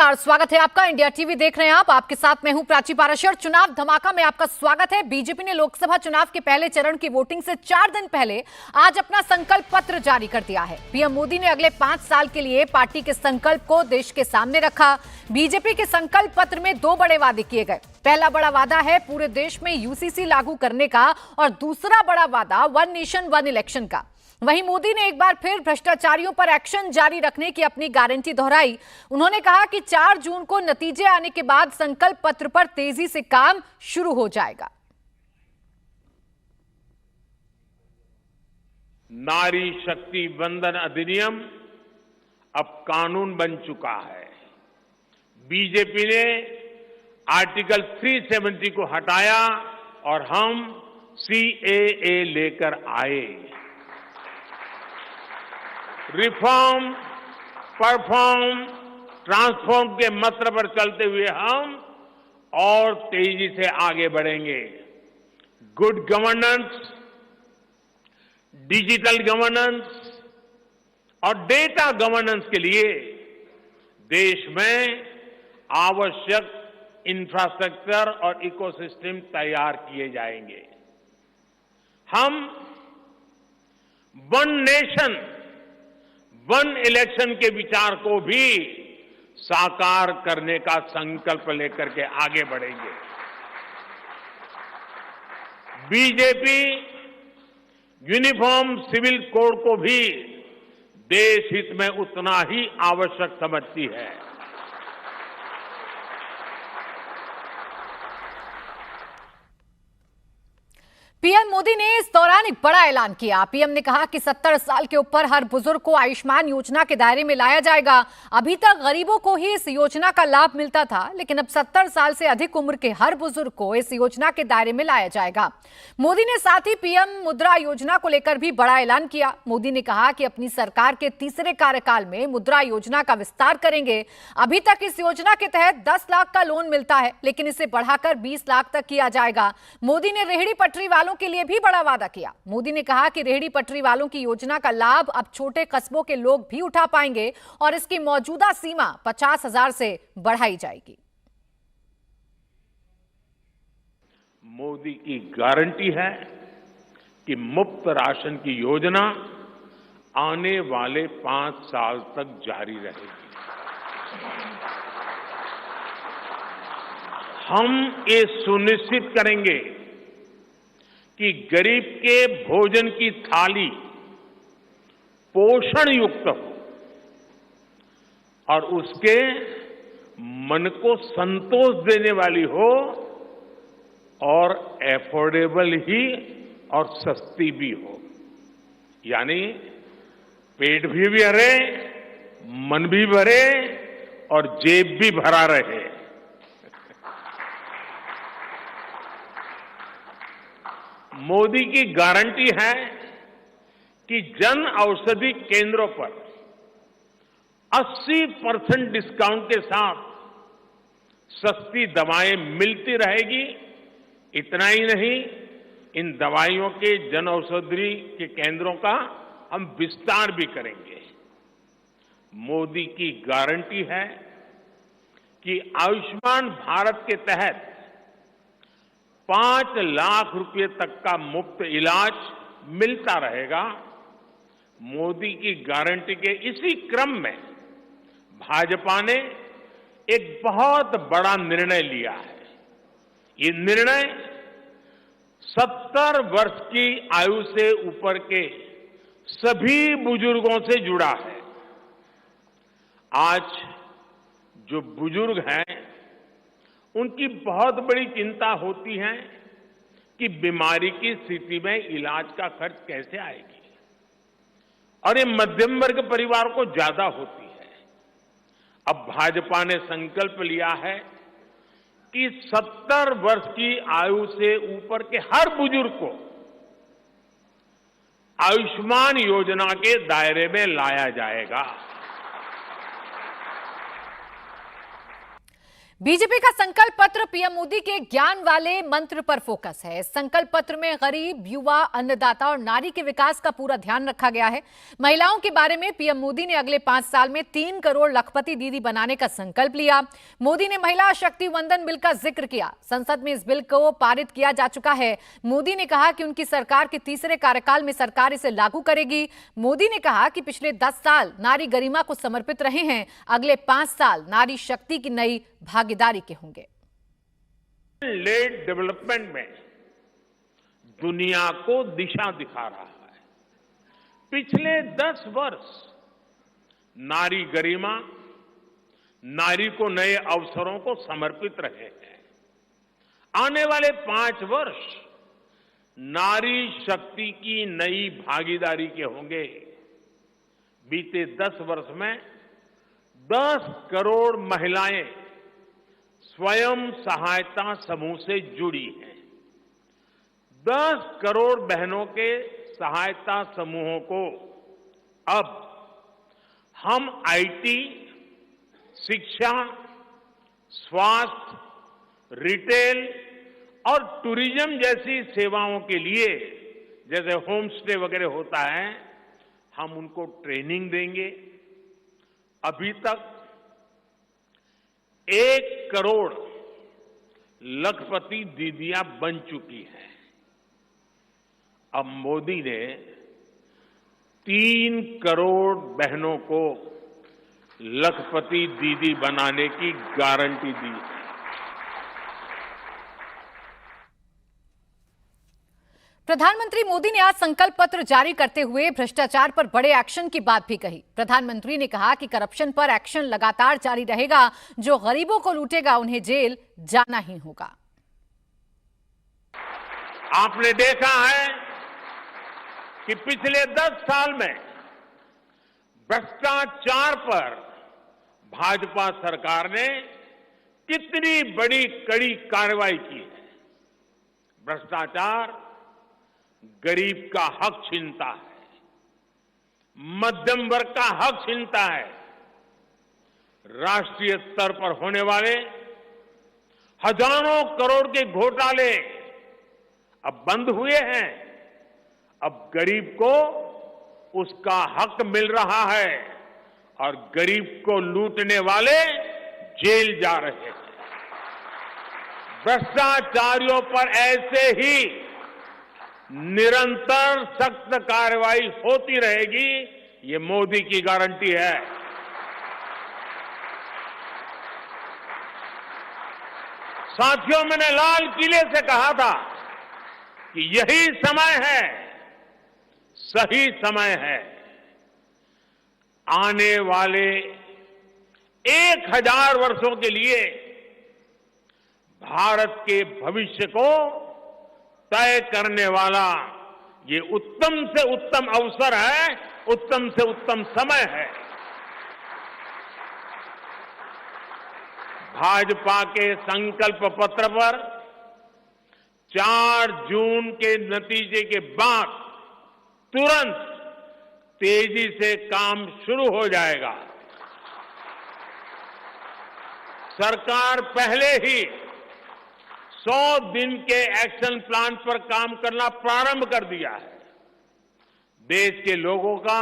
नमस्कार, स्वागत है आपका। इंडिया टीवी देख रहे हैं आप। आपके साथ मैं हूं प्राची पाराशर। चुनाव धमाका में आपका स्वागत है। बीजेपी ने लोकसभा चुनाव के पहले चरण की वोटिंग से 4 दिन पहले आज अपना संकल्प पत्र जारी कर दिया है। पीएम मोदी ने अगले 5 साल के लिए पार्टी के संकल्प को देश के सामने रखा। बीजेपी के संकल्प पत्र में 2 बड़े वादे किए गए। पहला बड़ा वादा है पूरे देश में यूसीसी लागू करने का और दूसरा बड़ा वादा वन नेशन वन इलेक्शन का। वहीं मोदी ने एक बार फिर भ्रष्टाचारियों पर एक्शन जारी रखने की अपनी गारंटी दोहराई। उन्होंने कहा कि 4 जून को नतीजे आने के बाद संकल्प पत्र पर तेजी से काम शुरू हो जाएगा। नारी शक्ति वंदन अधिनियम अब कानून बन चुका है। बीजेपी ने आर्टिकल 370 को हटाया और हम सीएए लेकर आए। रिफॉर्म, परफॉर्म, ट्रांसफॉर्म के मंत्र पर चलते हुए हम और तेजी से आगे बढ़ेंगे। गुड गवर्नेंस, डिजिटल गवर्नेंस और डेटा गवर्नेंस के लिए देश में आवश्यक इंफ्रास्ट्रक्चर और इकोसिस्टम तैयार किए जाएंगे। हम वन नेशन वन इलेक्शन के विचार को भी साकार करने का संकल्प लेकर के आगे बढ़ेंगे। बीजेपी यूनिफॉर्म सिविल कोड को भी देश हित में उतना ही आवश्यक समझती है। पीएम मोदी ने इस दौरान एक बड़ा ऐलान किया। पीएम ने कहा कि 70 साल के ऊपर हर बुजुर्ग को आयुष्मान योजना के दायरे में लाया जाएगा। अभी तक गरीबों को ही इस योजना का लाभ मिलता था, लेकिन अब 70 साल से अधिक उम्र के हर बुजुर्ग को इस योजना के दायरे में लाया जाएगा। मोदी ने साथ ही पीएम मुद्रा योजना को लेकर भी बड़ा ऐलान किया। मोदी ने कहा कि अपनी सरकार के तीसरे कार्यकाल में मुद्रा योजना का विस्तार करेंगे। अभी तक इस योजना के तहत 10 लाख का लोन मिलता है, लेकिन इसे बढ़ाकर 20 लाख तक किया जाएगा। मोदी ने रेहड़ी पटरी वालों के लिए भी बड़ा वादा किया। मोदी ने कहा कि रेहड़ी पटरी वालों की योजना का लाभ अब छोटे कस्बों के लोग भी उठा पाएंगे और इसकी मौजूदा सीमा 50,000 से बढ़ाई जाएगी। मोदी की गारंटी है कि मुफ्त राशन की योजना आने वाले 5 साल तक जारी रहेगी। हम ये सुनिश्चित करेंगे कि गरीब के भोजन की थाली पोषण युक्त हो और उसके मन को संतोष देने वाली हो और एफोर्डेबल ही और सस्ती भी हो। यानी पेट भी भरे, मन भी भरे और जेब भी भरा रहे। मोदी की गारंटी है कि जन औषधि केंद्रों पर 80% डिस्काउंट के साथ सस्ती दवाएं मिलती रहेगी। इतना ही नहीं, इन दवाइयों के जन औषधि के केंद्रों का हम विस्तार भी करेंगे। मोदी की गारंटी है कि आयुष्मान भारत के तहत 5 लाख रुपए तक का मुफ्त इलाज मिलता रहेगा। मोदी की गारंटी के इसी क्रम में भाजपा ने एक बहुत बड़ा निर्णय लिया है। ये निर्णय 70 वर्ष की आयु से ऊपर के सभी बुजुर्गों से जुड़ा है। आज जो बुजुर्ग हैं, उनकी बहुत बड़ी चिंता होती है कि बीमारी की स्थिति में इलाज का खर्च कैसे आएगी, और ये मध्यम वर्ग परिवार को ज्यादा होती है। अब भाजपा ने संकल्प लिया है कि 70 वर्ष की आयु से ऊपर के हर बुजुर्ग को आयुष्मान योजना के दायरे में लाया जाएगा। बीजेपी का संकल्प पत्र पीएम मोदी के ज्ञान वाले मंत्र पर फोकस है। इस संकल्प पत्र में गरीब, युवा, अन्नदाता और नारी के विकास का पूरा ध्यान रखा गया है। महिलाओं के बारे में पीएम मोदी ने अगले 5 साल में 3 करोड़ लखपति दीदी बनाने का संकल्प लिया। मोदी ने महिला शक्ति वंदन बिल का जिक्र किया। संसद में इस बिल को पारित किया जा चुका है। मोदी ने कहा कि उनकी सरकार के तीसरे कार्यकाल में सरकार इसे लागू करेगी। मोदी ने कहा कि पिछले 10 साल नारी गरिमा को समर्पित रहे हैं। अगले 5 साल नारी शक्ति की नई भागीदारी के होंगे। लेड डेवलपमेंट में दुनिया को दिशा दिखा रहा है। पिछले 10 वर्ष नारी गरिमा, नारी को नए अवसरों को समर्पित रहे हैं। आने वाले 5 वर्ष नारी शक्ति की नई भागीदारी के होंगे। बीते 10 वर्ष में 10 करोड़ महिलाएं स्वयं सहायता समूह से जुड़ी हैं। 10 करोड़ बहनों के सहायता समूहों को अब हम आईटी, शिक्षा, स्वास्थ्य, रिटेल और टूरिज्म जैसी सेवाओं के लिए, जैसे होम स्टे वगैरह होता है, हम उनको ट्रेनिंग देंगे। अभी तक 1 करोड़ लखपति दीदियां बन चुकी हैं। अब मोदी ने 3 करोड़ बहनों को लखपति दीदी बनाने की गारंटी दी है। प्रधानमंत्री मोदी ने आज संकल्प पत्र जारी करते हुए भ्रष्टाचार पर बड़े एक्शन की बात भी कही। प्रधानमंत्री ने कहा कि करप्शन पर एक्शन लगातार जारी रहेगा। जो गरीबों को लूटेगा उन्हें जेल जाना ही होगा। आपने देखा है कि पिछले 10 साल में भ्रष्टाचार पर भाजपा सरकार ने कितनी बड़ी कड़ी कार्रवाई की है। भ्रष्टाचार गरीब का हक छीनता है, मध्यम वर्ग का हक छीनता है। राष्ट्रीय स्तर पर होने वाले हजारों करोड़ के घोटाले अब बंद हुए हैं। अब गरीब को उसका हक मिल रहा है और गरीब को लूटने वाले जेल जा रहे हैं। भ्रष्टाचारियों पर ऐसे ही निरंतर सख्त कार्रवाई होती रहेगी, ये मोदी की गारंटी है। साथियों, मैंने लाल किले से कहा था कि यही समय है, सही समय है। आने वाले 1000 वर्षों के लिए भारत के भविष्य को तय करने वाला ये उत्तम से उत्तम अवसर है, उत्तम से उत्तम समय है। भाजपा के संकल्प पत्र पर 4 जून के नतीजे के बाद तुरंत तेजी से काम शुरू हो जाएगा। सरकार पहले ही 100 दिन के एक्शन प्लान पर काम करना प्रारंभ कर दिया है। देश के लोगों का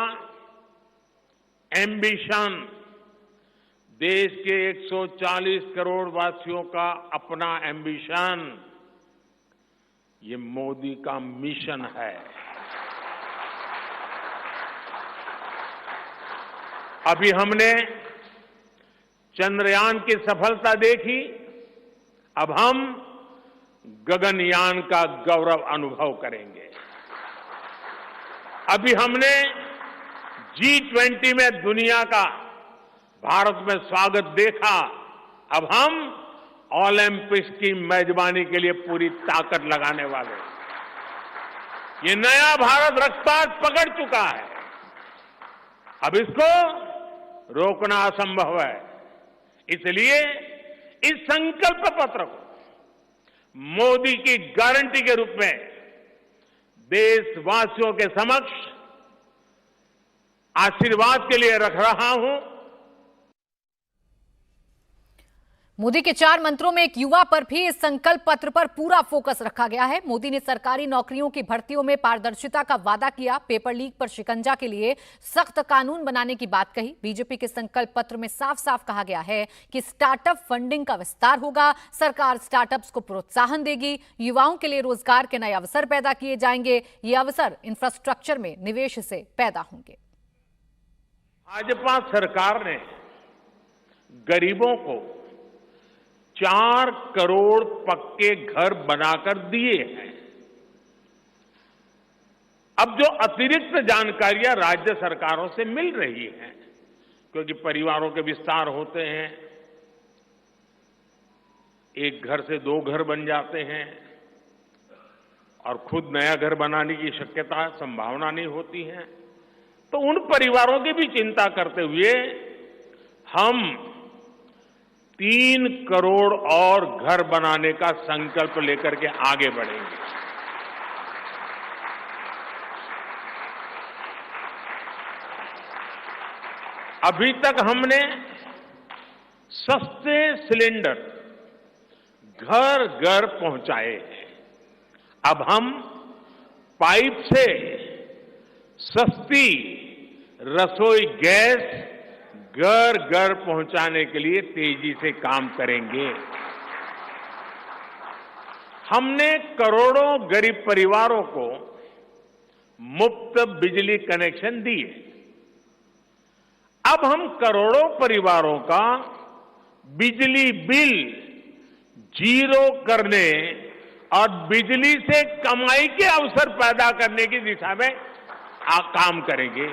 एम्बिशन, देश के 140 करोड़ वासियों का अपना एम्बिशन, ये मोदी का मिशन है। अभी हमने चंद्रयान की सफलता देखी, अब हम गगनयान का गौरव अनुभव करेंगे। अभी हमने G20 में दुनिया का भारत में स्वागत देखा, अब हम ओलंपिक्स की मेजबानी के लिए पूरी ताकत लगाने वाले। ये नया भारत रफ्तार पकड़ चुका है, अब इसको रोकना असंभव है। इसलिए इस संकल्प पत्र को मोदी की गारंटी के रूप में देशवासियों के समक्ष आशीर्वाद के लिए रख रहा हूं। मोदी के 4 मंत्रों में एक युवा पर भी इस संकल्प पत्र पर पूरा फोकस रखा गया है। मोदी ने सरकारी नौकरियों की भर्तियों में पारदर्शिता का वादा किया, पेपर लीक पर शिकंजा के लिए सख्त कानून बनाने की बात कही। बीजेपी के संकल्प पत्र में साफ साफ कहा गया है कि स्टार्टअप फंडिंग का विस्तार होगा, सरकार स्टार्टअप्स को प्रोत्साहन देगी, युवाओं के लिए रोजगार के नए अवसर पैदा किए जाएंगे। ये अवसर इंफ्रास्ट्रक्चर में निवेश से पैदा होंगे। भाजपा सरकार ने गरीबों को 4 करोड़ पक्के घर बनाकर दिए हैं। अब जो अतिरिक्त जानकारियां राज्य सरकारों से मिल रही हैं, क्योंकि परिवारों के विस्तार होते हैं, एक घर से 2 घर बन जाते हैं और खुद नया घर बनाने की शक्यता संभावना नहीं होती है, तो उन परिवारों की भी चिंता करते हुए हम 3 करोड़ और घर बनाने का संकल्प लेकर के आगे बढ़ेंगे। अभी तक हमने सस्ते सिलेंडर घर घर पहुंचाए हैं। अब हम पाइप से सस्ती रसोई गैस घर घर पहुंचाने के लिए तेजी से काम करेंगे। हमने करोड़ों गरीब परिवारों को मुफ्त बिजली कनेक्शन दिए। अब हम करोड़ों परिवारों का बिजली बिल 0 करने और बिजली से कमाई के अवसर पैदा करने की दिशा में काम करेंगे।